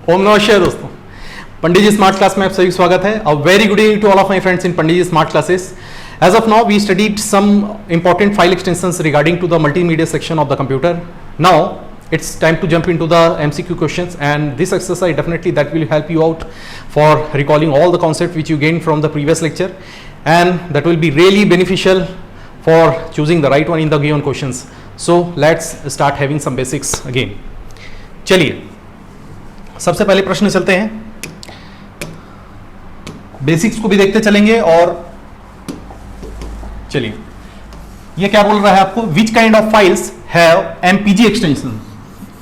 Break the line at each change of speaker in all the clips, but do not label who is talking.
ओम नमस्कार दोस्तों, पंडित ji smart class में आप सभी स्वागत है। A very good evening to all of my friends in Pandit ji smart classes. As of now, we studied some important file extensions regarding to the multimedia section of the computer. Now, it's time to jump into the MCQ questions, and this exercise definitely that will help you out for recalling all the concepts which you gained from the previous lecture, and that will be really beneficial for choosing the right one in the given questions. So, let's start having some basics again. चलिए, सबसे पहले प्रश्न चलते हैं। Basics को भी देखते चलेंगे और चलिए, ये क्या बोल रहा है आपको, which kind of files have MPG extension.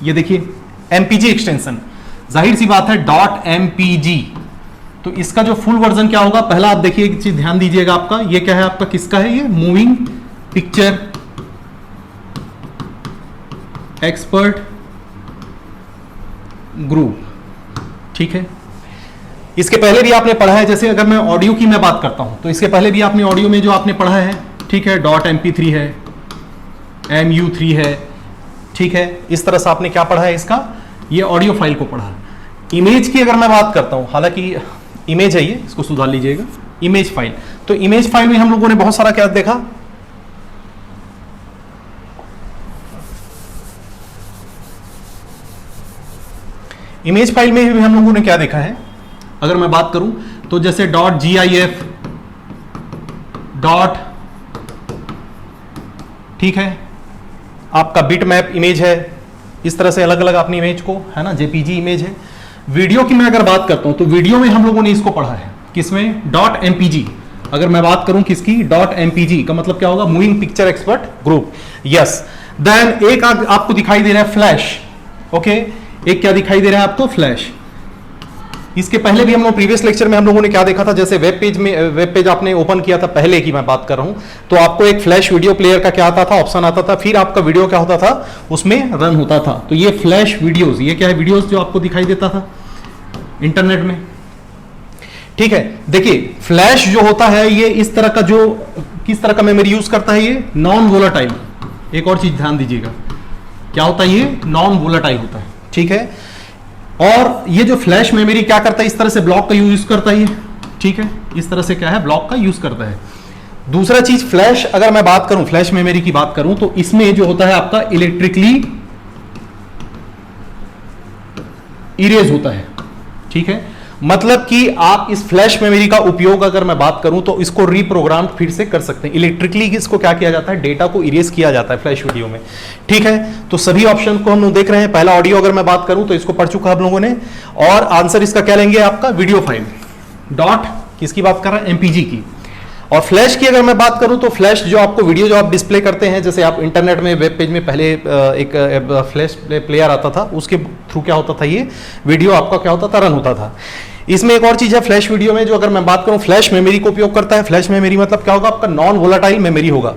ये देखिए एमपीजी एक्सटेंशन, जाहिर सी बात है डॉट एमपीजी। तो इसका जो फुल वर्जन क्या होगा, पहला आप देखिए एक चीज ध्यान दीजिएगा, आपका ये क्या है, आपका किसका है, ये मूविंग पिक्चर एक्सपर्ट ग्रुप। ठीक है, इसके पहले भी आपने पढ़ा है, जैसे अगर मैं ऑडियो की मैं बात करता हूं तो इसके पहले भी आपने ऑडियो में जो आपने पढ़ा है, ठीक है, डॉट MP3 है, MU3 है, ठीक है, इस तरह से आपने क्या पढ़ा है, इसका ये ऑडियो फाइल को पढ़ा। इमेज की अगर मैं बात करता हूं, हालांकि इमेज है ये, इसको सुधार लीजिएगा, इमेज फाइल। तो इमेज फाइल में हम लोगों ने बहुत सारा क्या देखा, इमेज फाइल में भी हम लोगों ने क्या देखा है, अगर मैं बात करूं तो जैसे डॉट GIF डॉट, ठीक है, आपका बिट मैप इमेज है, इस तरह से अलग अलग अपनी इमेज को, है ना, JPG इमेज है। वीडियो की मैं अगर बात करता हूं तो वीडियो में हम लोगों ने इसको पढ़ा है, किसमें, डॉट MPG। अगर मैं बात करूं किसकी, डॉट MPG का मतलब क्या होगा, moving picture expert group. Yes, then एक आपको दिखाई दे रहा है फ्लैश। ओके, एक क्या दिखाई दे रहा है आपको, फ्लैश। इसके पहले भी हम लोग प्रीवियस लेक्चर में हम लोगों ने क्या देखा था, जैसे वेब पेज आपने ओपन किया था, पहले की मैं बात कर रहा हूं, तो आपको एक फ्लैश वीडियो प्लेयर का क्या आता था, ऑप्शन आता था, फिर आपका वीडियो क्या होता था, उसमें रन होता था। तो ये फ्लैश वीडियोस, ये क्या है, वीडियोस जो आपको दिखाई देता था इंटरनेट में। ठीक है, देखिए फ्लैश जो होता है ये इस तरह का, जो किस तरह का मेमोरी यूज करता है, ये नॉन वोलेटाइल। एक और चीज ध्यान दीजिएगा, क्या होता है, ये नॉन वोलेटाइल होता है। ठीक है, और ये जो फ्लैश मेमोरी क्या करता है, इस तरह से ब्लॉक का यूज करता है ये। ठीक है, इस तरह से क्या है, ब्लॉक का यूज करता है। दूसरा चीज फ्लैश, अगर मैं बात करूं, फ्लैश मेमोरी की बात करूं तो इसमें जो होता है आपका इलेक्ट्रिकली इरेज होता है। ठीक है, मतलब कि आप इस फ्लैश मेमोरी का उपयोग अगर मैं बात करूं तो इसको रीप्रोग्राम फिर से कर सकते हैं। इलेक्ट्रिकली इसको क्या किया जाता है, डेटा को इरेज किया जाता है फ्लैश वीडियो में। ठीक है, तो सभी ऑप्शन को हम लोग देख रहे हैं। पहला ऑडियो अगर मैं बात करूं तो इसको पढ़ चुका हम लोगों ने, और आंसर इसका क्या लेंगे, आपका वीडियो फाइल। डॉट किसकी बात कर रहे हैं, MPG की। और फ्लैश की अगर मैं बात करूं तो फ्लैश जो आपको वीडियो जो आप डिस्प्ले करते हैं, जैसे आप इंटरनेट में वेब पेज में पहले एक फ्लैश प्लेयर आता था, उसके थ्रू क्या होता था, ये वीडियो आपका क्या होता था, रन होता था। इसमें एक और चीज है फ्लैश वीडियो में, जो अगर मैं बात करूं फ्लैश मेमोरी को उपयोग करता है। फ्लैश मेमोरी मतलब क्या होगा, आपका नॉन वोलेटाइल मेमोरी होगा।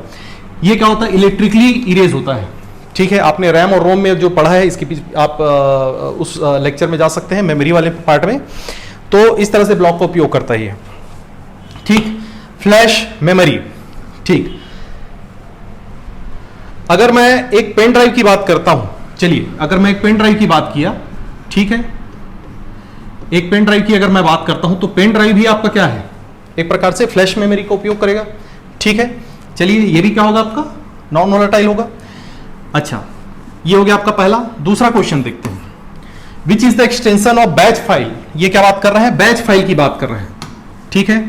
ये क्या होता है, इलेक्ट्रिकली इरेज होता है। ठीक है, आपने रैम और रोम में जो पढ़ा है, इसके पीछे आप उस लेक्चर में जा सकते हैं, मेमोरी वाले पार्ट में। तो इस तरह से ब्लॉक का उपयोग करता है ये। ठीक, फ्लैश मेमोरी। ठीक, अगर मैं एक पेन ड्राइव की बात करता हूं, चलिए अगर मैं एक पेन ड्राइव की बात किया, ठीक है, एक पेन ड्राइव की अगर मैं बात करता हूं तो पेन ड्राइव भी आपका क्या है, एक प्रकार से फ्लैश मेमोरी का उपयोग करेगा। ठीक है, चलिए ये भी क्या होगा, आपका नॉन वोलेटाइल होगा। अच्छा, ये हो गया आपका पहला। दूसरा क्वेश्चन देखते हैं, which is the extension of batch file. ये क्या बात कर रहे हैं, बैच फाइल की बात कर रहे हैं। ठीक है,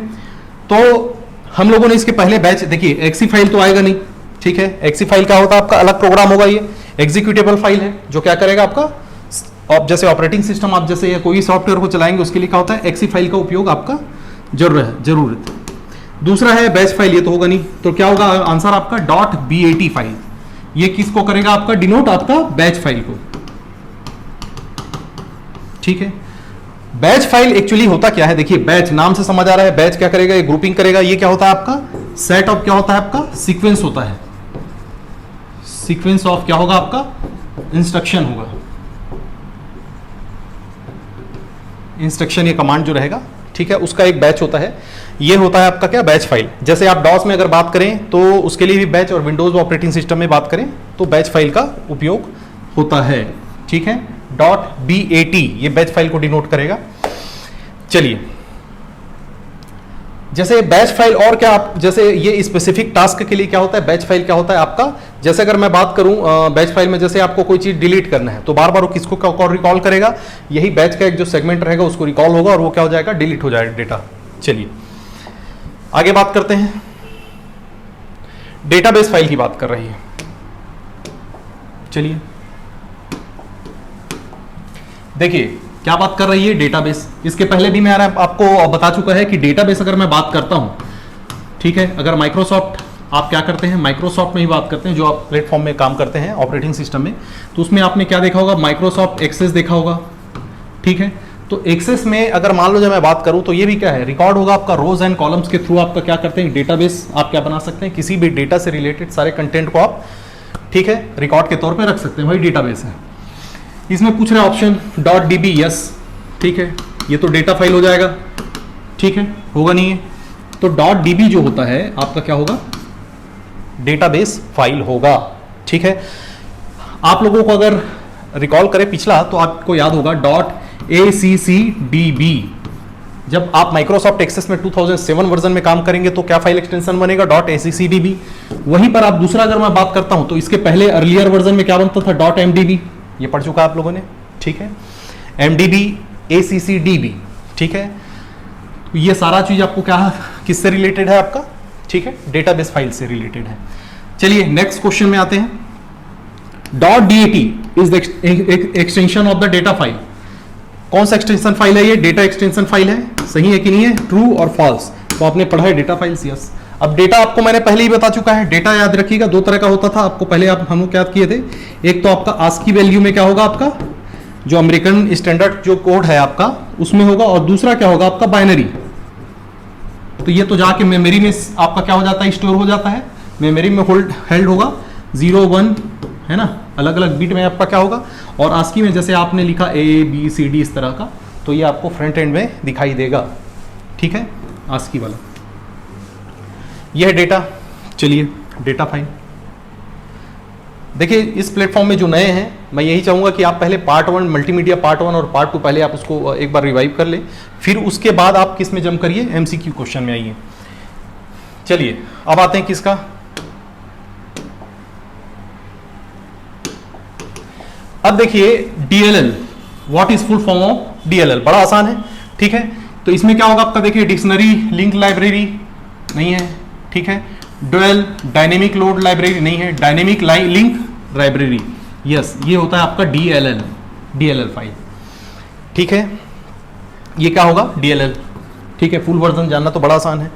तो हम लोगों ने इसके पहले बैच, देखिए एक्सी फाइल तो आएगा नहीं। ठीक है, एक्सी फाइल क्या होता है, आपका अलग प्रोग्राम होगा, ये एग्जीक्यूटेबल फाइल है जो क्या करेगा आपका, जैसे ऑपरेटिंग सिस्टम आप जैसे कोई सॉफ्टवेयर को चलाएंगे उसके लिए क्या होता है, एक्सी फाइल का उपयोग आपका जरूरत है। दूसरा है बैच फाइल, ये तो होगा नहीं, तो क्या होगा आंसर आपका, डॉट BAT फाइल। ये किसको करेगा आपका, डिनोट आपका बैच फाइल को। ठीक है, बैच फाइल एक्चुअली होता क्या है, देखिए बैच नाम से समझ आ रहा है, बैच क्या करेगा, ये ग्रुपिंग करेगा। ये क्या होता है आपका, सेट ऑफ क्या होता है आपका, सीक्वेंस होता है। सीक्वेंस ऑफ क्या होगा आपका, इंस्ट्रक्शन होगा, इंस्ट्रक्शन ये कमांड जो रहेगा, ठीक है, उसका एक बैच होता है। ये होता है आपका क्या, बैच फाइल। जैसे आप डॉस में अगर बात करें तो उसके लिए भी बैच, और विंडोज ऑपरेटिंग सिस्टम में बात करें तो बैच फाइल का उपयोग होता है। ठीक है, .bat ये बैच फाइल को डिनोट करेगा। चलिए, जैसे बैच फाइल और क्या, आप जैसे ये स्पेसिफिक टास्क के लिए क्या होता है, बैच फाइल क्या होता है आपका, जैसे अगर मैं बात करूं बैच फाइल में, जैसे आपको कोई चीज डिलीट करना है तो बार बार वो किसको रिकॉल करेगा, यही बैच का एक जो सेगमेंट रहेगा उसको रिकॉल होगा और वो क्या हो जाएगा, डिलीट हो जाएगा डेटा। चलिए आगे बात करते हैं, डेटाबेस फाइल की बात कर रही है। चलिए देखिए क्या बात कर रही है, डेटाबेस। इसके पहले भी मैं आपको बता चुका है कि डेटाबेस अगर मैं बात करता हूं, ठीक है, अगर माइक्रोसॉफ्ट आप क्या करते हैं, माइक्रोसॉफ्ट में ही बात करते हैं, जो आप प्लेटफॉर्म में काम करते हैं ऑपरेटिंग सिस्टम में, तो उसमें आपने क्या देखा होगा, माइक्रोसॉफ्ट एक्सेस देखा होगा, ठीक है। तो एक्सेस में अगर मान लो जब मैं बात करूं तो ये भी क्या है, रिकॉर्ड होगा आपका रोज एंड कॉलम्स के थ्रू। आपका क्या करते हैं, डेटाबेस आप क्या बना सकते हैं, किसी भी डेटा से रिलेटेड सारे कंटेंट को आप, ठीक है, रिकॉर्ड के तौर पे रख सकते हैं, वही डेटाबेस है। इसमें पूछ रहे ऑप्शन .db, यस, ठीक है, ये तो डेटा फाइल हो जाएगा, ठीक है, होगा नहीं है, तो .db जो होता है आपका क्या होगा, डेटाबेस फाइल होगा, ठीक है। आप लोगों को अगर रिकॉल करें पिछला तो आपको याद होगा .accdb, जब आप माइक्रोसॉफ्ट एक्सेस में 2007 वर्जन में काम करेंगे तो क्या फाइल एक्सटेंशन बनेगा, .accdb। वहीं पर आप दूसरा अगर मैं बात करता हूं तो इसके पहले अर्लियर वर्जन में क्या बनता था, .mdb, ये पढ़ चुका आप लोगों ने, ठीक है, mdb, accdb, ठीक है। ये सारा चीज आपको क्या, किससे रिलेटेड है आपका, ठीक है, डेटाबेस फाइल से रिलेटेड है। चलिए नेक्स्ट क्वेश्चन में आते हैं। .dat is the extension of the data file. कौन सा एक्सटेंशन फाइल है ये, डेटा एक्सटेंशन फाइल है, सही है कि नहीं है, ट्रू और फॉल्स। तो आपने पढ़ा है डेटा फाइल्स, यस। अब डेटा आपको मैंने पहले ही बता चुका है, डेटा याद रखिएगा दो तरह का होता था, आपको पहले हम लोग याद किए थे। एक तो आपका आस्की वैल्यू में क्या होगा, आपका जो अमेरिकन स्टैंडर्ड जो कोड है आपका उसमें होगा, और दूसरा क्या होगा आपका बाइनरी। तो ये तो जाके मेमोरी में आपका क्या हो जाता है, स्टोर हो जाता है, मेमोरी में हेल्ड होगा, 0 1 है ना, अलग अलग बीट में आपका क्या होगा। और आस्की में जैसे आपने लिखा ABCD इस तरह का, तो ये आपको फ्रंट एंड में दिखाई देगा, ठीक है, आस्की वाला। यह है डेटा। चलिए डेटा फाइल देखिए, इस प्लेटफॉर्म में जो नए हैं, मैं यही चाहूंगा कि आप पहले पार्ट 1 मल्टीमीडिया पार्ट 1 और पार्ट 2 पहले आप उसको एक बार रिवाइव कर ले, फिर उसके बाद आप किस में जम करिए, MCQ क्वेश्चन में आइए। चलिए अब आते हैं किसका, अब देखिए DLL, what is full form of DLL, बड़ा आसान है, ठीक है। तो इसमें क्या होगा आपका, देखिए डिक्शनरी लिंक लाइब्रेरी नहीं है, ठीक है, डुअल डायनेमिक लोड लाइब्रेरी नहीं है, डायनेमिक लिंक लाइब्रेरी, यस, ये होता है आपका DLL फाइल, ठीक है। ये क्या होगा, DLL, ठीक है। फुल वर्जन जानना तो बड़ा आसान है।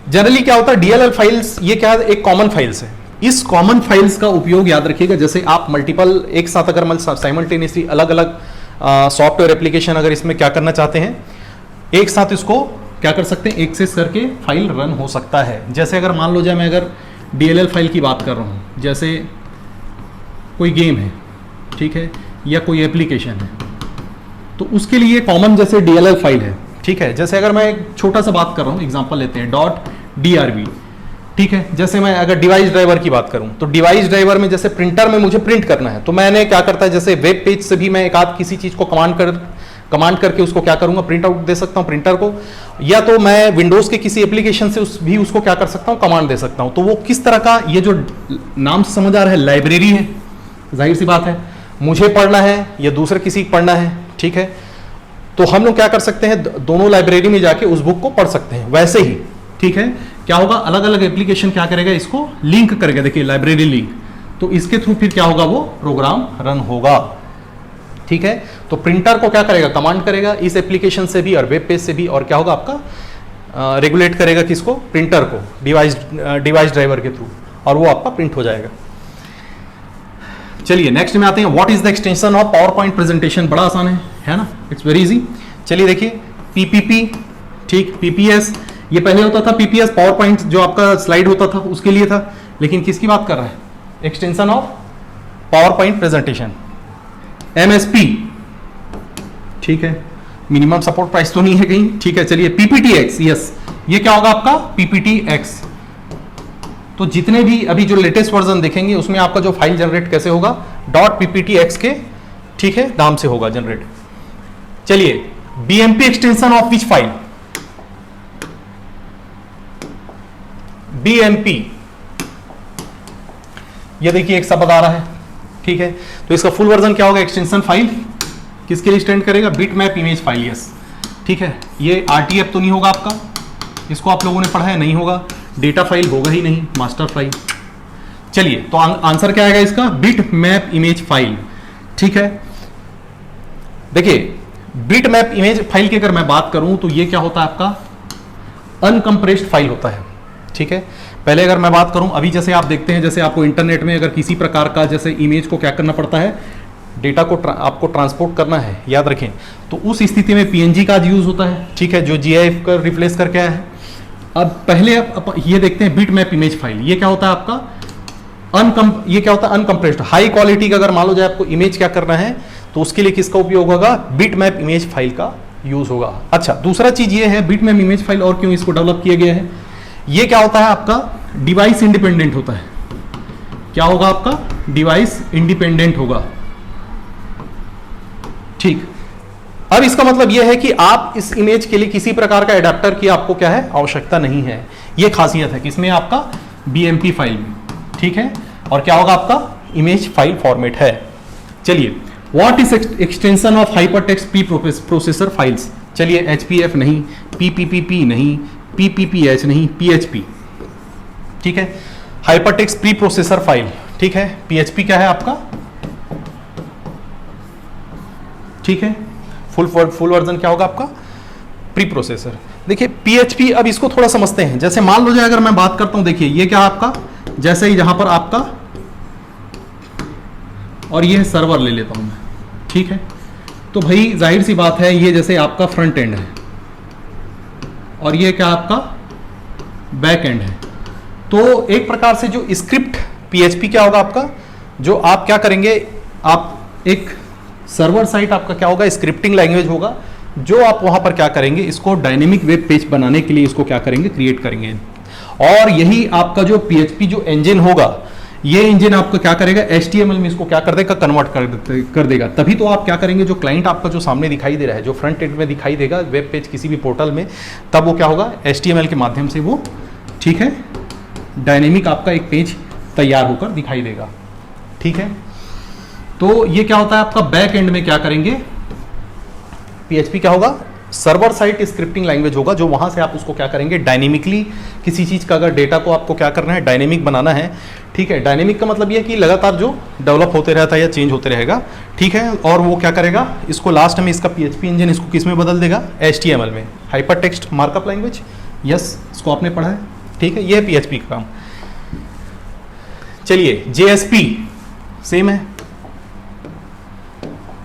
जनरली क्या होता है, DLL फाइल्स ये क्या है, एक कॉमन फाइल्स है। इस कॉमन फाइल्स का उपयोग याद रखिएगा, जैसे आप मल्टीपल एक साथ अगर साइमल्टेनियसली अलग अलग सॉफ्टवेयर एप्लीकेशन अगर इसमें क्या करना चाहते हैं, एक साथ इसको क्या कर सकते हैं, एक्सेस करके फाइल रन हो सकता है। जैसे अगर मान लो जाए मैं अगर DLL फाइल की बात कर रहा हूँ, जैसे कोई गेम है, ठीक है, या कोई एप्लीकेशन है, तो उसके लिए कॉमन जैसे DLL फाइल है, ठीक है। जैसे अगर मैं एक छोटा सा बात कर रहा हूँ, एग्जांपल लेते हैं .drb, ठीक है। जैसे मैं अगर डिवाइस ड्राइवर की बात करूं तो डिवाइस ड्राइवर में जैसे प्रिंटर में मुझे प्रिंट करना है, तो मैंने क्या करता है, जैसे वेब पेज से भी मैं एक आध किसी चीज को कमांड करके उसको क्या करूंगा, प्रिंट आउट दे सकता हूं प्रिंटर को, या तो मैं विंडोज के किसी एप्लीकेशन से भी उसको क्या कर सकता हूं, कमांड दे सकता हूं। तो वो किस तरह का, ये जो नाम से समझ आ रहा है, लाइब्रेरी है, जाहिर सी बात है, मुझे पढ़ना है या दूसरे किसी को पढ़ना है, ठीक है। तो हम लोग क्या कर सकते हैं, दोनों लाइब्रेरी में जाके उस बुक को पढ़ सकते हैं। वैसे ही, ठीक है, क्या होगा, अलग अलग एप्लीकेशन क्या करेगा, इसको लिंक करेगा, देखिए लाइब्रेरी लिंक, तो इसके थ्रू फिर क्या होगा, वो प्रोग्राम रन होगा, ठीक है। तो प्रिंटर को क्या करेगा, कमांड करेगा इस एप्लीकेशन से भी और वेब पेज से भी, और क्या होगा आपका रेगुलेट करेगा किसको, प्रिंटर को, डिवाइस ड्राइवर के थ्रू, और वो आपका प्रिंट हो जाएगा। चलिए नेक्स्ट में आते हैं, what is the extension of power point presentation. बड़ा आसान है ना, इट्स वेरी इजी। चलिए देखिए PPP, ठीक, PPS, ये पहले होता था PPS, पावर पॉइंट जो आपका स्लाइड होता था उसके लिए था, लेकिन किसकी बात कर रहा है, extension of power point presentation, MSP, ठीक है, मिनिमम सपोर्ट प्राइस तो नहीं है कहीं, ठीक है। चलिए PPTX, यस, ये क्या होगा आपका PPTX। तो जितने भी अभी जो लेटेस्ट वर्जन देखेंगे उसमें आपका जो फाइल जनरेट कैसे होगा, .pptx के ठीक है, नाम से होगा जनरेट। चलिए, BMP extension of which file, BMP, ये देखिए एक शब्द आ रहा है, ठीक है, तो इसका फुल वर्जन क्या होगा, एक्सटेंशन फाइल किसके लिए स्टैंड करेगा, बिटमैप इमेज फाइल, यस, ठीक है। ये आरटीएफ तो नहीं होगा आपका, इसको आप लोगों ने पढ़ा है, नहीं होगा, डेटा फाइल होगा ही नहीं, मास्टर फाइल। चलिए, तो आंसर क्या आएगा इसका, बिटमैप इमेज फाइल, ठीक है। देखिए, बिटमैप इमेज फाइल की अगर मैं बात करूं तो ये क्या होता है आपका, अनकंप्रेस्ड फाइल होता है, ठीक है। पहले अगर मैं बात करूं, अभी जैसे आप देखते हैं, जैसे आपको इंटरनेट में अगर किसी प्रकार का जैसे इमेज को क्या करना पड़ता है, डेटा को आपको ट्रांसपोर्ट करना है, याद रखें, तो उस स्थिति में पीएनजी का यूज होता है, ठीक है, जो जीआईएफ का रिप्लेस करके आया है। अब पहले आप ये देखते हैं बिटमैप इमेज फाइल, ये क्या होता है आपका, ये क्या होता है, अनकंप्रेस्ड, हाई क्वालिटी का अगर मान लो जाए आपको इमेज क्या करना है, तो उसके लिए किसका उपयोग होगा, बिटमैप इमेज फाइल का यूज होगा। अच्छा, दूसरा चीज ये है, बिटमैप इमेज फाइल और क्यों इसको डेवलप किया गया है, ये क्या होता है आपका, डिवाइस इंडिपेंडेंट होता है। क्या होगा आपका, डिवाइस इंडिपेंडेंट होगा, ठीक। अब इसका मतलब यह है कि आप इस इमेज के लिए किसी प्रकार का एडाप्टर की आपको क्या है, आवश्यकता नहीं है। यह खासियत है किसमें, आपका बीएमपी फाइल में, ठीक है। और क्या होगा आपका, इमेज फाइल फॉर्मेट है। चलिए, what is extension of hypertext pre processor files, चलिए, एचपीएफ नहीं, पीपीपीपी नहीं, पीपीपीएच नहीं, पीएचपी, ठीक है। हाइपरटेक्स्ट प्री प्रोसेसर फाइल, ठीक है, पीएचपी क्या है आपका, ठीक है, फुल वर्जन क्या होगा आपका, प्री प्रोसेसर। देखिए, पीएचपी, अब इसको थोड़ा समझते हैं। जैसे मान लो जाए अगर मैं बात करता हूं, देखिए ये क्या आपका, जैसे ही जहां पर आपका, और ये सर्वर ले लेता हूं मैं, ठीक है, तो भाई जाहिर सी बात है, ये जैसे आपका फ्रंट एंड है और ये क्या आपका बैक एंड है। तो एक प्रकार से जो स्क्रिप्ट पीएचपी क्या होगा आपका, जो आप क्या करेंगे, आप एक सर्वर साइट आपका क्या होगा, स्क्रिप्टिंग लैंग्वेज होगा, जो आप वहां पर क्या करेंगे, इसको डायनेमिक वेब पेज बनाने के लिए इसको क्या करेंगे, क्रिएट करेंगे। और यही आपका जो पीएचपी जो इंजन होगा, ये इंजन आपको क्या करेगा, एचटीएमएल में इसको क्या कर देगा, कन्वर्ट कर देगा। तभी तो आप क्या करेंगे, जो क्लाइंट आपका जो सामने दिखाई दे रहा है, जो फ्रंट एंड में दिखाई देगा वेब पेज किसी भी पोर्टल में, तब वो क्या होगा, एचटीएमएल के माध्यम से वो, ठीक है, डायनेमिक आपका एक पेज तैयार होकर दिखाई देगा, ठीक है। तो ये क्या होता है आपका, बैक एंड में क्या करेंगे, पीएचपी क्या होगा, सर्वर साइड स्क्रिप्टिंग लैंग्वेज होगा, जो वहां से आप उसको क्या करेंगे, डायनेमिकली किसी चीज का अगर डेटा को आपको क्या करना है, डायनेमिक बनाना है, ठीक है। डायनेमिक का मतलब ये कि लगातार जो डेवलप होते रहता है या चेंज होते रहेगा, ठीक है। और वो क्या करेगा, इसको लास्ट में इसका पीएचपी इंजन इसको किस में बदल देगा, एचटीएमएल में, hyper text markup language, yes, इसको आपने पढ़ा है, ठीक है। ये है पीएचपी का काम। चलिए, जेएसपी सेम है,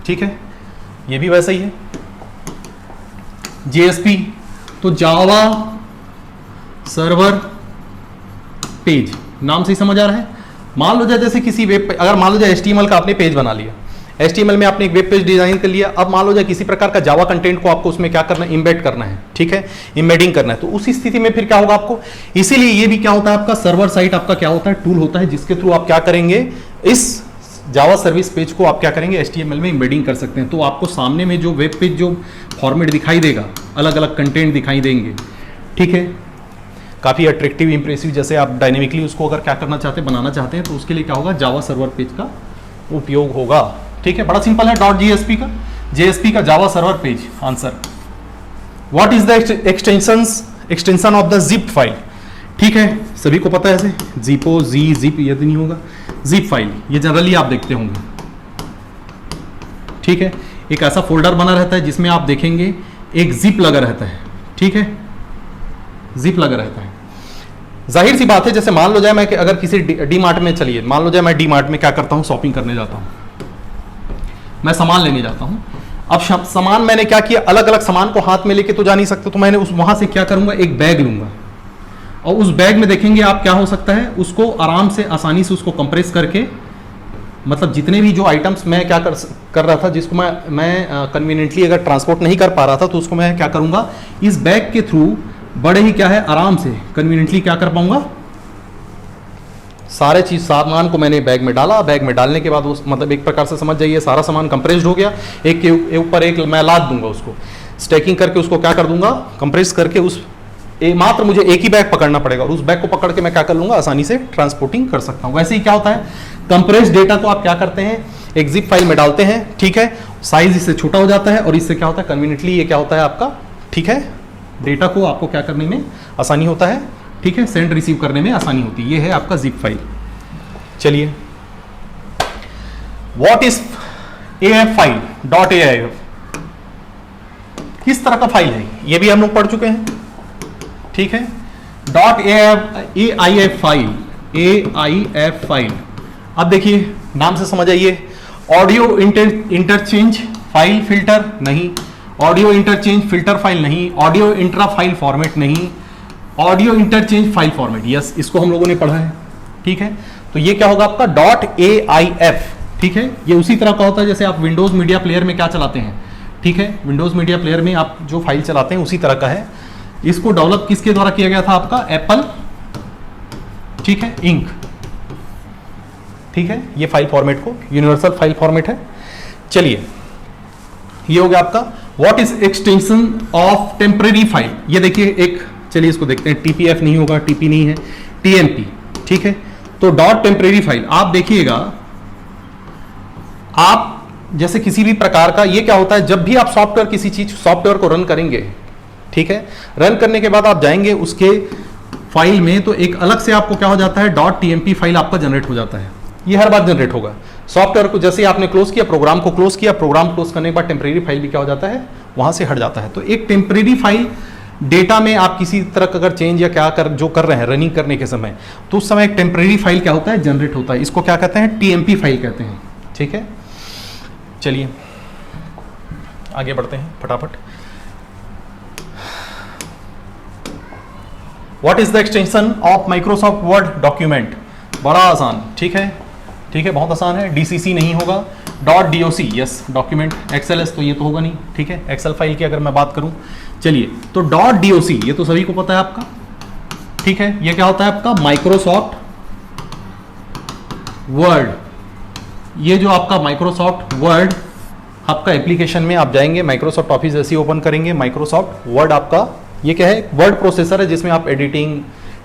ठीक है, ये भी वैसा ही है। जेएसपी तो जावा सर्वर पेज, नाम से ही समझ आ रहा है। मान लो जाए जैसे किसी वेब, अगर मान लो जाए एचटीएमएल का आपने पेज बना लिया, एचटीएमएल में आपने एक वेब पेज डिजाइन कर लिया, अब मान लो जाए किसी प्रकार का जावा कंटेंट को आपको उसमें क्या करना है, इम्बेड करना है, ठीक है, इम्बेडिंग करना है, तो उस स्थिति में फिर क्या होगा आपको, इसीलिए ये भी क्या होता है आपका, सर्वर साइट आपका क्या होता है, टूल होता है, जिसके थ्रू आप क्या करेंगे, इस जावा सर्विस पेज को आप क्या करेंगे, एचटीएमएल में एम्बेडिंग कर सकते हैं। तो आपको सामने में जो वेब पेज जो फॉर्मेट दिखाई देगा, अलग अलग कंटेंट दिखाई देंगे, ठीक है, काफ़ी अट्रैक्टिव इंप्रेसिव, जैसे आप डायनेमिकली उसको अगर क्या करना चाहते हैं, बनाना चाहते हैं, तो उसके लिए क्या होगा, जावा सर्वर पेज का उपयोग होगा, ठीक है। बड़ा सिंपल है, डॉट जीएसपी का, जेएसपी का Java server page, answer. What is the extension of the zip file, ठीक है, सभी को पता है ऐसे, जीपो, जिप, यदि नहीं होगा, जिप फाइल, ये जनरली आप देखते होंगे, ठीक है। एक ऐसा फोल्डर बना रहता है जिसमें आप देखेंगे एक जिप लगा रहता है, ठीक है, जिप लगा रहता है। जाहिर सी बात है, जैसे मान लो जाए मैं अगर किसी डी मार्ट में, चलिए मान लो जाए मैं डी मार्ट में क्या करता हूं, शॉपिंग करने जाता हूं, मैं सामान लेने जाता हूं। अब सामान मैंने क्या किया, अलग अलग सामान को हाथ में लेके तो जा नहीं सकते, तो मैंने उस वहां से क्या करूंगा, एक बैग लूंगा, और उस बैग में देखेंगे आप क्या हो सकता है, उसको आराम से आसानी से उसको कंप्रेस करके, मतलब जितने भी जो आइटम्स मैं क्या कर रहा था, जिसको मैं कन्वीनियंटली अगर ट्रांसपोर्ट नहीं कर पा रहा था, तो उसको मैं क्या करूंगा, इस बैग के थ्रू बड़े ही क्या है, आराम से कन्वीनियंटली क्या कर पाऊंगा, सारे चीज सामान को मैंने बैग में डाला, बैग में डालने के बाद उस मतलब एक प्रकार से समझ जाइए सारा सामान कंप्रेस्ड हो गया, एक के ऊपर एक मैं लाद दूंगा उसको, स्टैकिंग करके उसको क्या कर दूंगा, कंप्रेस करके उस मात्र मुझे एक ही बैग पकड़ना पड़ेगा और उस बैग को पकड़ के मैं क्या कर लूंगा, आसानी से ट्रांसपोर्टिंग कर सकता हूं। वैसे ही क्या होता है, कंप्रेस डेटा को आप क्या करते हैं, एक जिप फाइल में डालते हैं, ठीक है, साइज इससे छोटा हो जाता है और इससे क्या होता है, कन्वीनियंटली ये क्या होता है आपका, ठीक है, डेटा को आपको क्या करने में आसानी होता है, ठीक है, सेंड रिसीव करने में आसानी होती है। ये है आपका जिप फाइल। चलिए, what is AIF file, .AIF किस तरह का फाइल है, ये भी हम लोग पढ़ चुके हैं, ठीक है। AIF फाइल, अब देखिए नाम से समझ आइए, ऑडियो इंटरचेंज फाइल फिल्टर नहीं, ऑडियो इंटरचेंज फिल्टर फाइल नहीं, ऑडियो इंट्रा फाइल फॉर्मेट नहीं, audio interchange file format, yes, इसको हम लोगों ने पढ़ा है, ठीक है। तो ये क्या होगा आपका .AIF, ठीक है। ये उसी तरह का होता है जैसे आप विंडोज मीडिया प्लेयर में क्या चलाते हैं, ठीक है, विंडोज मीडिया प्लेयर में आप जो फाइल चलाते हैं उसी तरह का है। इसको डेवलप किसके द्वारा किया गया था, आपका एप्पल, ठीक है, इंक, ठीक है। ये फाइल फॉर्मेट को यूनिवर्सल फाइल फॉर्मेट है। चलिए, ये हो गया आपका what is extension of temporary file. ये देखिए एक, चलिए इसको देखते हैं, TPF नहीं होगा, TP नहीं है, TMP, ठीक है। तो डॉट टेम्परेरी फाइल, आप देखिएगा, आप जैसे किसी भी प्रकार का, ये क्या होता है, जब भी आप सॉफ्टवेयर किसी चीज सॉफ्टवेयर को रन करेंगे, ठीक है, रन करने के बाद आप जाएंगे उसके फाइल में, तो एक अलग से आपको क्या हो जाता है, .tmp फाइल आपका जनरेट हो जाता है। ये हर बार जनरेट होगा सॉफ्टवेयर को, जैसे आपने क्लोज किया, प्रोग्राम को क्लोज किया, प्रोग्राम क्लोज करने के बाद टेम्परेरी फाइल भी क्या हो जाता है, वहां से हट जाता है। तो एक टेम्परेरी फाइल डेटा में आप किसी तरह का अगर चेंज या क्या जो कर रहे हैं रनिंग करने के समय, तो उस समय एक टेम्परेरी फाइल क्या होता है, जनरेट होता है। इसको क्या कहते हैं, TMP फाइल कहते हैं, ठीक है। चलिए आगे बढ़ते हैं फटाफट। What is the extension of Microsoft word document, बड़ा आसान, ठीक है, ठीक है, बहुत आसान है, DCC नहीं होगा, .doc, यस, डॉक्यूमेंट, XLS तो ये तो होगा नहीं, ठीक है, एक्सेल फाइल की अगर मैं बात करूं, चलिए, तो .doc ये तो सभी को पता है आपका, ठीक है। ये क्या होता है आपका, माइक्रोसॉफ्ट वर्ड, ये जो आपका माइक्रोसॉफ्ट वर्ड आपका एप्लीकेशन में आप जाएंगे, माइक्रोसॉफ्ट ऑफिस ऐसे ओपन करेंगे, माइक्रोसॉफ्ट वर्ड आपका, ये क्या है, वर्ड प्रोसेसर है जिसमें आप एडिटिंग,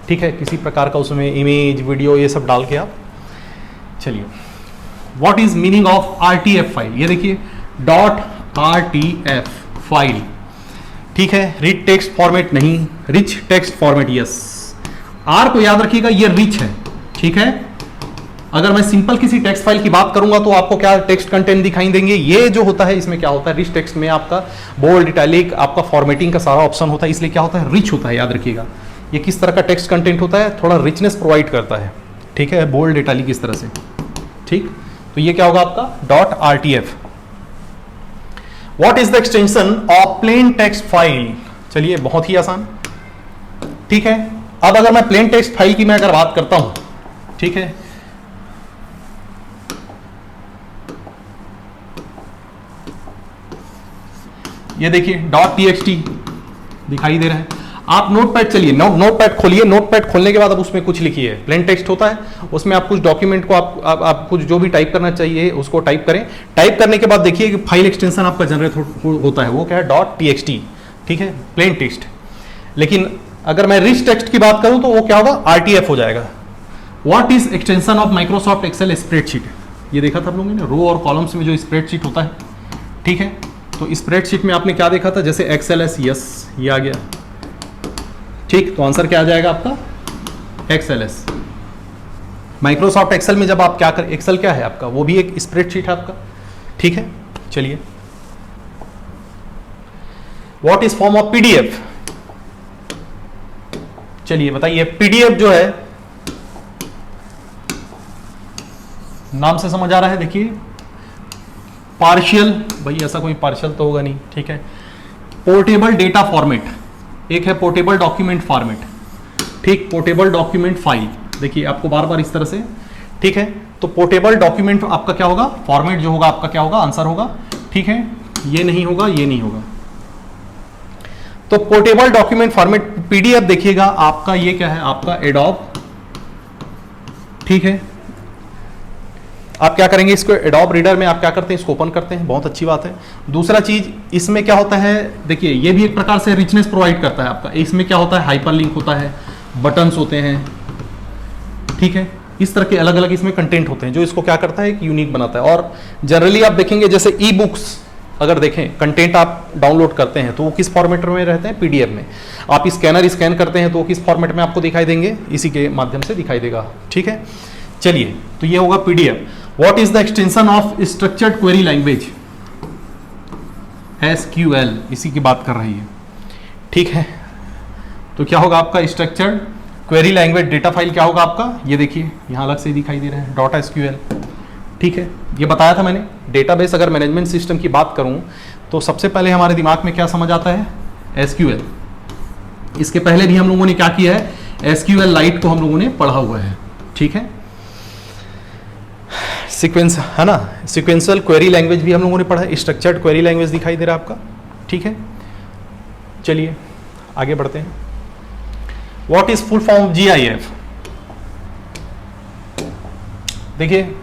ठीक है, किसी प्रकार का उसमें इमेज वीडियो ये सब डाल के आप, चलिए, what is meaning of RTF file, ये देखिए .RTF फाइल, ठीक है, रिच टेक्स्ट फॉर्मेट नहीं, rich text format, yes, R को याद रखिएगा, ये रिच है, ठीक है। अगर मैं सिंपल किसी टेक्स्ट फाइल की बात करूंगा तो आपको क्या टेक्स्ट कंटेंट दिखाई देंगे, ये जो होता है इसमें क्या होता है, रिच टेक्स्ट में आपका बोल्ड, इटैलिक, आपका फॉर्मेटिंग का सारा ऑप्शन होता है, इसलिए क्या होता है, रिच होता है, याद रखिएगा। ये किस तरह का टेक्स्ट कंटेंट होता है, थोड़ा रिचनेस प्रोवाइड करता है, ठीक है, बोल्ड, इटैलिक इस तरह से, ठीक। तो ये क्या होगा आपका .RTF। What is the extension of plain text file, चलिए बहुत ही आसान, ठीक है। अब अगर मैं प्लेन टेक्स्ट फाइल की मैं अगर बात करता हूं, ठीक है, ये देखिए .txt दिखाई दे रहा है। आप नोटपैड, चलिए नोटपैड खोलिए, नोटपैड खोलने के बाद अब उसमें कुछ लिखिए, प्लेन टेक्स्ट होता है, उसमें आप कुछ डॉक्यूमेंट को आप कुछ जो भी टाइप करना चाहिए उसको टाइप करें। टाइप करने के बाद देखिए कि फाइल एक्सटेंशन आपका जनरेट होता है, वो क्या है, .txt, ठीक है, प्लेन टेक्स्ट। लेकिन अगर मैं रिच टेक्स्ट की बात करूं तो वो क्या होगा, RTF हो जाएगा। What is extension of Microsoft Excel spreadsheet, ये देखा था आप लोगों ने, रो और कॉलम्स में जो स्प्रेडशीट होता है, ठीक है। तो स्प्रेडशीट में आपने क्या देखा था, जैसे XLS, यस, ये आ गया, ठीक। तो आंसर क्या आ जाएगा आपका, XLS। माइक्रोसॉफ्ट एक्सेल में जब आप क्या कर, एक्सेल क्या है आपका, वो भी एक स्प्रेडशीट है आपका, ठीक है। चलिए, what is form of PDF, चलिए बताइए, PDF जो है, नाम से समझ आ रहा है, देखिए पार्शियल, भाई ऐसा कोई पार्शियल तो होगा नहीं, ठीक है। पोर्टेबल डेटा फॉर्मेट, एक है पोर्टेबल डॉक्यूमेंट फॉर्मेट, ठीक, पोर्टेबल डॉक्यूमेंट फाइल, देखिए आपको बार बार इस तरह से, ठीक है। तो पोर्टेबल डॉक्यूमेंट आपका क्या होगा, फॉर्मेट जो होगा आपका क्या होगा, आंसर होगा, ठीक है, ये नहीं होगा, ये नहीं होगा। तो पोर्टेबल डॉक्यूमेंट फॉर्मेट PDF देखिएगा आपका, ये क्या है आपका, एडोब ठीक है, आप क्या करेंगे, इसको एडोब रीडर में आप क्या करते हैं, इसको ओपन करते हैं, बहुत अच्छी बात है। दूसरा चीज इसमें क्या होता है, देखिए ये भी एक प्रकार से रिचनेस प्रोवाइड करता है आपका। इसमें क्या होता है, हाइपरलिंक होता है, बटन्स होते हैं, ठीक है, इस तरह के अलग अलग इसमें कंटेंट होते हैं जो इसको क्या करता है, एक यूनिक बनाता है। और जनरली आप देखेंगे जैसे ई बुक्स अगर देखें, कंटेंट आप डाउनलोड करते हैं तो वो किस फॉर्मेट में रहते हैं, पीडीएफ में। आप स्कैन करते हैं तो वो किस फॉर्मेट में आपको दिखाई देंगे, इसी के माध्यम से दिखाई देगा, ठीक है। चलिए, तो ये होगा PDF. What is the extension of structured query language, SQL, इसी की बात कर रही है, ठीक है। तो क्या होगा आपका structured query language data file, क्या होगा आपका, ये देखिए यहां अलग से दिखाई दे रहा है, डॉट एसक्यूएल, ठीक है। ये बताया था मैंने, डेटाबेस अगर मैनेजमेंट सिस्टम की बात करूं तो सबसे पहले हमारे दिमाग में क्या समझ आता है, एसक्यूएल। इसके पहले भी हम लोगों ने क्या किया है, एसक्यूएल लाइट को हम लोगों ने पढ़ा हुआ है, ठीक है। सीक्वेंस है ना, सीक्वेंशियल क्वेरी लैंग्वेज भी हम लोगों ने पढ़ा है, स्ट्रक्चर्ड क्वेरी लैंग्वेज दिखाई दे रहा है आपका, ठीक है। चलिए आगे बढ़ते हैं। What is full form of GIF, देखिए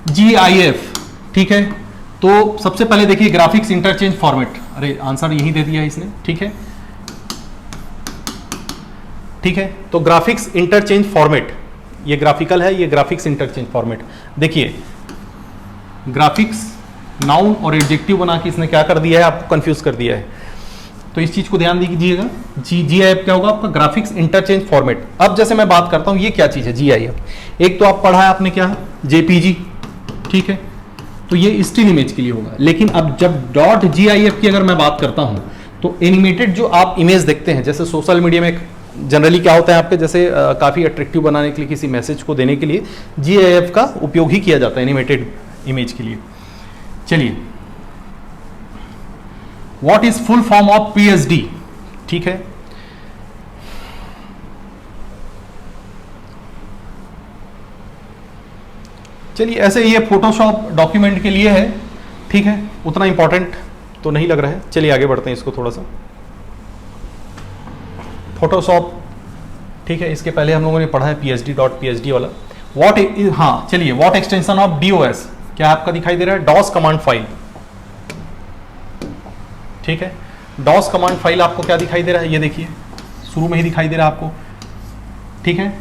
जीआईएफ, ठीक है। तो सबसे पहले देखिए ग्राफिक्स इंटरचेंज फॉर्मेट, अरे आंसर यही दे दिया इसने, ठीक है, ठीक है। तो ग्राफिक्स इंटरचेंज फॉर्मेट, ये ग्राफिकल है, ये ग्राफिक्स इंटरचेंज फॉर्मेट। देखिए ग्राफिक्स नाउन और एडजेक्टिव बना के इसने क्या कर दिया है, आपको कंफ्यूज कर दिया है। तो इस चीज को ध्यान दीजिएगा, जीआईएफ क्या होगा आपका, ग्राफिक्स इंटरचेंज फॉर्मेट। अब जैसे मैं बात करता हूं ये क्या चीज है जीआईएफ, एक तो आप पढ़ा है आपने क्या, जेपीजी, ठीक है, तो ये स्टिल इमेज के लिए होगा। लेकिन अब जब डॉट जीआईएफ की अगर मैं बात करता हूं तो एनिमेटेड जो आप इमेज देखते हैं, जैसे सोशल मीडिया में जनरली क्या होता है आपके, जैसे काफी अट्रैक्टिव बनाने के लिए, किसी मैसेज को देने के लिए जीआईएफ का उपयोग ही किया जाता है एनिमेटेड इमेज के लिए। चलिए, what is full form of PhD, ठीक है। चलिए, ऐसे ये फोटोशॉप डॉक्यूमेंट के लिए है, ठीक है, उतना इंपॉर्टेंट तो नहीं लग रहा है। चलिए आगे बढ़ते हैं इसको थोड़ा सा। फोटोशॉप, ठीक है, इसके पहले हम लोगों ने पढ़ा है psd.psd वाला। व्हाट इज, हाँ चलिए, व्हाट एक्सटेंशन ऑफ डीओएस, क्या आपका दिखाई दे रहा है, डॉस कमांड फाइल, ठीक है। डॉस कमांड फाइल आपको क्या दिखाई दे रहा है, ये देखिए शुरू में ही दिखाई दे रहा है आपको, ठीक है।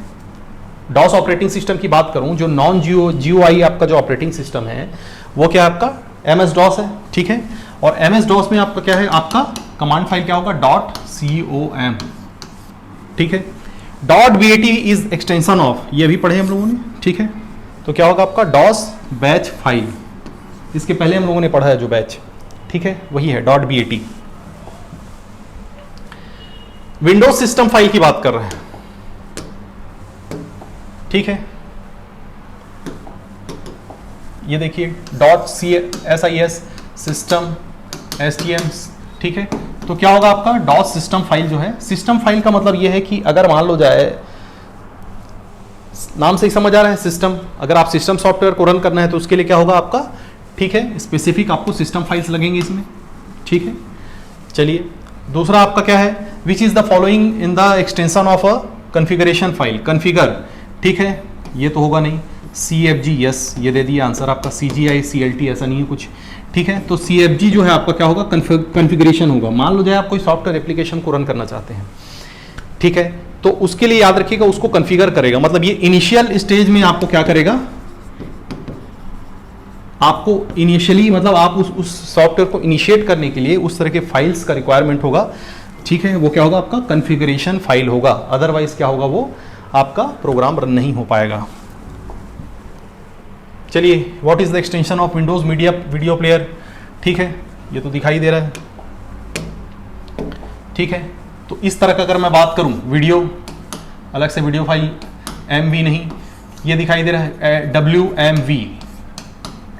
डॉस ऑपरेटिंग सिस्टम की बात करूं, जो नॉन जीओआई आपका जो ऑपरेटिंग सिस्टम है वो क्या आपका एमएस डॉस है, ठीक है। और एमएस डॉस में आपका क्या है, आपका कमांड फाइल क्या होगा, .com, ठीक है। .bat इज एक्सटेंशन ऑफ, ये भी पढ़े हम लोगों ने, ठीक है। तो क्या होगा आपका डॉस बैच फाइल, इसके पहले हम लोगों ने पढ़ा है जो बैच, ठीक है, वही है .bat। विंडोज सिस्टम फाइल की बात कर रहे हैं, ठीक है। ये देखिए .cis सिस्टम stm, ठीक है। तो क्या होगा आपका डॉस सिस्टम फाइल जो है, सिस्टम फाइल का मतलब ये है कि अगर मान लो जाए, नाम से ही समझ आ रहा है सिस्टम, अगर आप सिस्टम सॉफ्टवेयर को रन करना है तो उसके लिए क्या होगा आपका, ठीक है, स्पेसिफिक आपको सिस्टम फाइल्स लगेंगे इसमें, ठीक है। चलिए, दूसरा आपका क्या है, which is the following in the extension of a configuration file, configure, ठीक है, ये तो होगा नहीं। CFG, यस, ये दे दिया आंसर आपका। CGI CLT ऐसा नहीं है कुछ, ठीक है। तो CFG जो है आपका क्या होगा, कॉन्फ़िगरेशन होगा। मान लो जाए आप कोई सॉफ्टवेयर एप्लीकेशन को रन करना चाहते हैं, ठीक है, तो उसके लिए याद रखिएगा उसको कॉन्फ़िगर करेगा, मतलब ये इनिशियल स्टेज में आपको क्या करेगा, आपको इनिशियली मतलब आप उस सॉफ्टवेयर को इनिशिएट करने के लिए उस तरह के फाइल्स का रिक्वायरमेंट होगा, ठीक है। वो क्या होगा आपका कॉन्फ़िगरेशन फाइल होगा, अदरवाइज क्या होगा, वो आपका प्रोग्राम रन नहीं हो पाएगा। चलिए, what is the extension of Windows media video player, ठीक है, ये तो दिखाई दे रहा है, ठीक है। तो इस तरह का अगर मैं बात करूं, वीडियो अलग से वीडियो फाइल, MV नहीं, ये दिखाई दे रहा है WMV,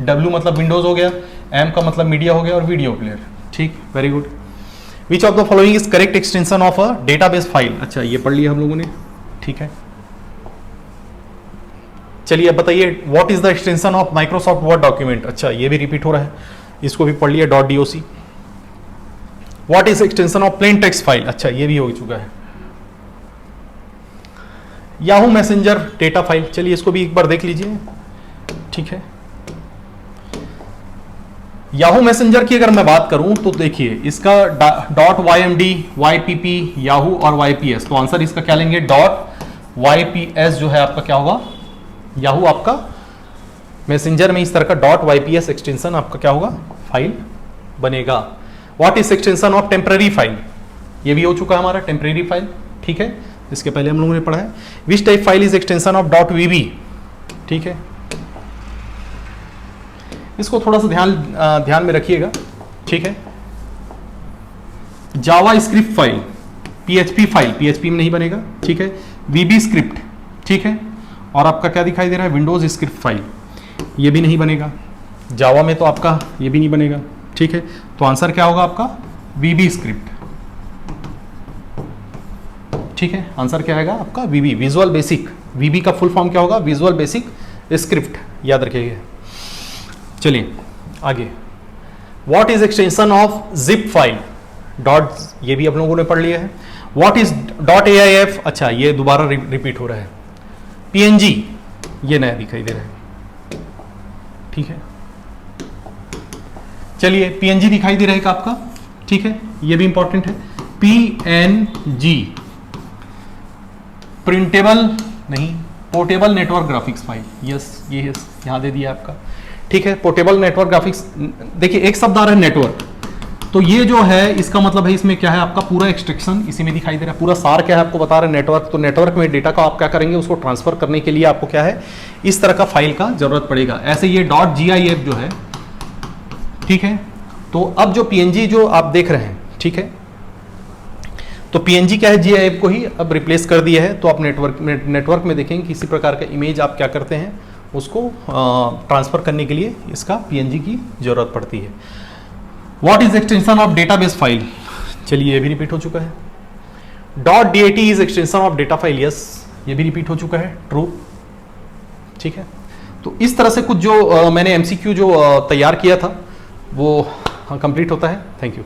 W मतलब विंडोज हो गया, M का मतलब मीडिया हो गया और वीडियो प्लेयर, ठीक, very good. Which of the following is correct extension of a database file, अच्छा ये पढ़ लिया हम लोगों ने, ठीक है। चलिए अब बताइए, what is the extension of Microsoft word document, अच्छा ये भी रिपीट हो रहा है, इसको भी पढ़ लिया, .doc। What is extension of plain text file, अच्छा ये भी हो चुका है, याहू मैसेंजर डेटा फाइल, चलिए इसको भी एक बार देख लीजिए। ठीक है, याहू मैसेंजर की अगर मैं बात करूं तो देखिए इसका .ymd, ypp, याहू और yps, तो आंसर इसका क्या लेंगे, .yps जो है आपका क्या होगा, याहू आपका मैसेंजर में इस तरह का .yps एक्सटेंशन आपका क्या होगा, फाइल बनेगा। What is extension of temporary file, ये भी हो चुका है हमारा टेम्पररी फाइल। ठीक है, इसके पहले हम लोगों ने पढ़ा है। Which type file is extension of .vb, ठीक है, इसको थोड़ा सा ध्यान में रखिएगा। ठीक है, JavaScript file, PHP file, PHP में नहीं बनेगा। ठीक है, VB स्क्रिप्ट, ठीक है, और आपका क्या दिखाई दे रहा है, विंडोज स्क्रिप्ट फाइल, ये भी नहीं बनेगा जावा में, तो आपका ये भी नहीं बनेगा। ठीक है, तो आंसर क्या होगा आपका, VB स्क्रिप्ट। ठीक है, आंसर क्या आएगा आपका, VB, विजुअल बेसिक। VB का फुल फॉर्म क्या होगा, विजुअल बेसिक स्क्रिप्ट, याद रखिएगा। चलिए आगे, what is extension of zip file, dot, ये भी आप लोगों ने पढ़ लिया है। व्हाट इज .aif, अच्छा ये दोबारा रिपीट हो रहा है। PNG, ये नया दिखाई दे रहा है। ठीक है, चलिए PNG दिखाई दे रहा है आपका। ठीक है, ये भी इंपॉर्टेंट है। PNG, प्रिंटेबल नहीं, portable network graphics file, yes, ये यहां दे दिया आपका। ठीक है, पोर्टेबल नेटवर्क ग्राफिक्स, देखिए एक शब्द आ रहा है नेटवर्क, तो ये जो है इसका मतलब है इसमें क्या है आपका पूरा एक्सट्रैक्शन इसी में दिखाई दे रहा है। पूरा सार क्या है आपको बता रहे हैं, नेटवर्क। तो नेटवर्क में डेटा का आप क्या करेंगे, उसको ट्रांसफर करने के लिए आपको क्या है, इस तरह का फाइल का जरूरत पड़ेगा। ऐसे ये .gif जो है, ठीक है, तो अब जो PNG जो आप देख रहे हैं, ठीक है, तो PNG क्या है, GIF को ही अब रिप्लेस कर दिया है। तो आप नेटवर्क में देखेंगे किसी प्रकार का इमेज आप क्या करते हैं, उसको ट्रांसफर करने के लिए इसका PNG की जरूरत पड़ती है। What is extension of database file, चलिए ये भी रिपीट हो चुका है। .dat is extension of data file, yes, ये भी रिपीट हो चुका है, ट्रू। ठीक है, तो इस तरह से कुछ जो मैंने MCQ जो तैयार किया था वो कंप्लीट होता है। Thank you.